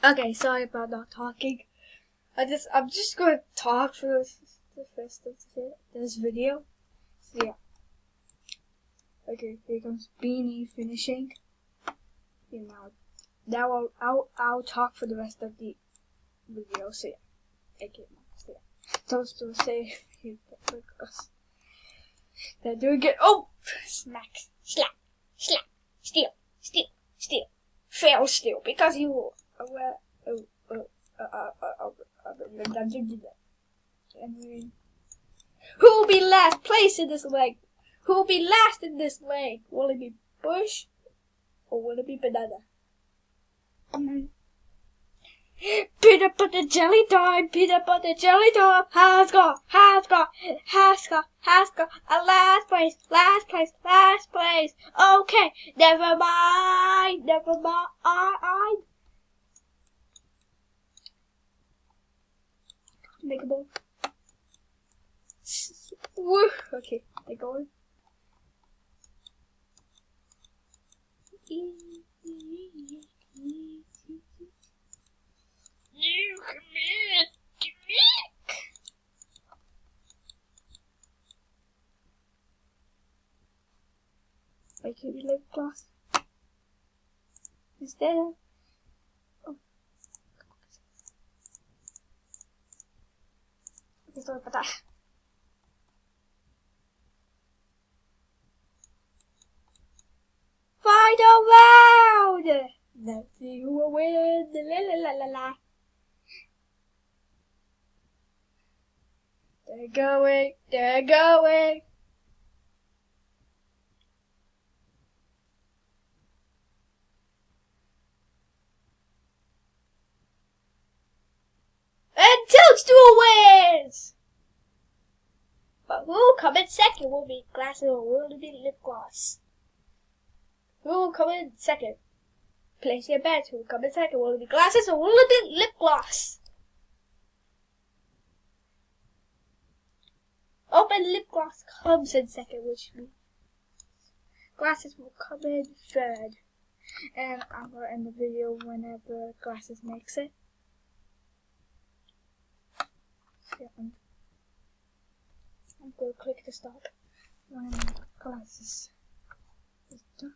Okay, sorry about not talking. I'm just going to talk for the rest of this video. So yeah. Okay, here comes Beanie finishing. You know, now I'll talk for the rest of the video. So yeah. Okay, so yeah. Toast to say here because they're doing it. Oh, smack, slap, slap, steal, steal, steal, fail, steal because you. Who'll be last place in this leg? Who'll be last in this leg? Will it be Bush or will it be Banana? Peanut butter jelly time, peanut butter jelly time. Has got, last place. Okay, never mind. Make a ball. Woo. Okay, they're going. You come here, Make your lip gloss. Is there? Oh. Okay, sorry about that. Final round! Let's see who will win. La. They're going. And Toadstool wins! But who come in second will be glasses or will it be lip gloss? Who will come in second? Place your bets. Who will come in second? Will it be glasses or will it be lip gloss? Open lip gloss comes in second, which means glasses will come in third. And I'm going to end the video whenever glasses makes it. I'm going to click to stop when glasses is done.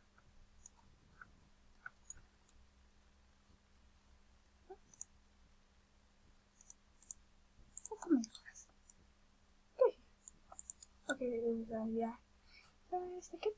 Oh, come on, class. Okay, yeah. So, it's like a